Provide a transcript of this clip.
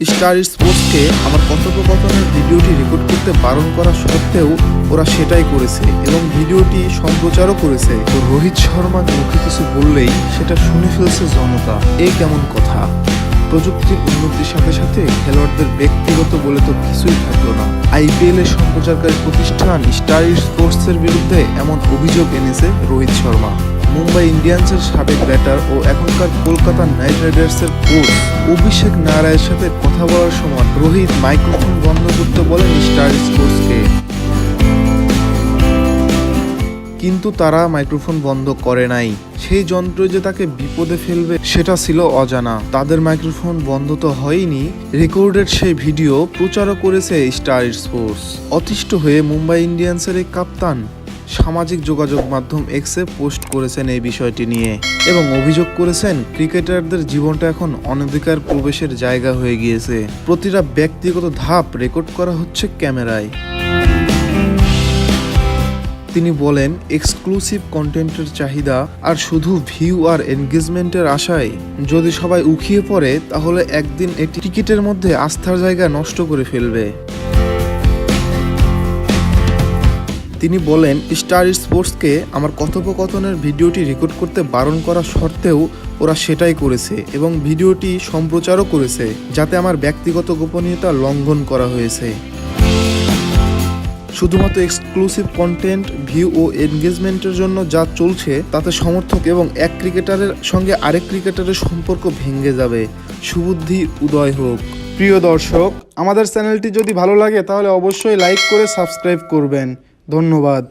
Star স্পোর্টসকে আমার কথোপকথনের ভিডিওটি রেকর্ড করতে বারণ করা সত্ত্বেও ওরা সেটাই করেছে এবং ভিডিওটি সম্প্রচারও করেছে। তো রোহিত শর্মা মুখে কিছু বললেই সেটা শুনে ফেলছে জনতা। এই কেমন কথা? প্রযুক্তির উন্নতির সাথে সাথে খেলোয়াড়দের ব্যক্তিগত বলে তো কিছুই থাকলো না। আইপিএল এর সম্প্রচারকারী প্রতিষ্ঠান স্টার স্পোর্টসের বিরুদ্ধে এমন অভিযোগ এনেছে রোহিত শর্মা। মুম্বাই ইন্ডিয়ান্সের সাবেক ব্যাটার ও এখনকার কলকাতা নাইট রাইডার্সের কোচ অভিষেক নারায়ের সাথে কথা বলার সময় রোহিত মাইক্রোফোন বন্ধ করতে বলেন স্টার স্পোর্টসকে, কিন্তু তারা মাইক্রোফোন বন্ধ করে নাই। সেই যন্ত্র যে তাকে বিপদে ফেলবে সেটা ছিল অজানা। তাদের মাইক্রোফোন বন্ধ তো হয়নি, রেকর্ডেড সেই ভিডিও প্রচারও করেছে স্টার স্পোর্টস। অতিষ্ঠ হয়ে মুম্বাই ইন্ডিয়ান্সের এই কাপ্তান সামাজিক যোগাযোগ মাধ্যম এক্সে পোস্ট করেছেন এই বিষয়টি নিয়ে এবং অভিযোগ করেছেন ক্রিকেটারদের জীবনটা এখন অনধিকার প্রবেশের জায়গা হয়ে গিয়েছে। প্রতিটা ব্যক্তিগত ধাপ রেকর্ড করা হচ্ছে ক্যামেরায়। তিনি বলেন, এক্সক্লুসিভ কন্টেন্টের চাহিদা আর শুধু ভিউ আর এনগেজমেন্টের আশায় যদি সবাই উখিয়ে পড়ে তাহলে একদিন এটি ক্রিকেটের মধ্যে আস্থার জায়গা নষ্ট করে ফেলবে। তিনি বলেন, স্টার স্পোর্টসকে আমার কথোপকথনের ভিডিওটি রেকর্ড করতে বারণ করা সত্ত্বেও ওরা সেটাই করেছে এবং ভিডিওটি সম্প্রচারও করেছে, যাতে আমার ব্যক্তিগত গোপনীয়তা লঙ্ঘন করা হয়েছে। শুধুমাত্র এক্সক্লুসিভ কন্টেন্ট, ভিউ ও এনগেজমেন্টের জন্য যা চলছে তাতে সমর্থক এবং এক ক্রিকেটারের সঙ্গে আরেক ক্রিকেটারের সম্পর্ক ভেঙে যাবে। সুবুদ্ধি উদয় হোক। প্রিয় দর্শক, আমাদের চ্যানেলটি যদি ভালো লাগে তাহলে অবশ্যই লাইক করে সাবস্ক্রাইব করবেন। ধন্যবাদ।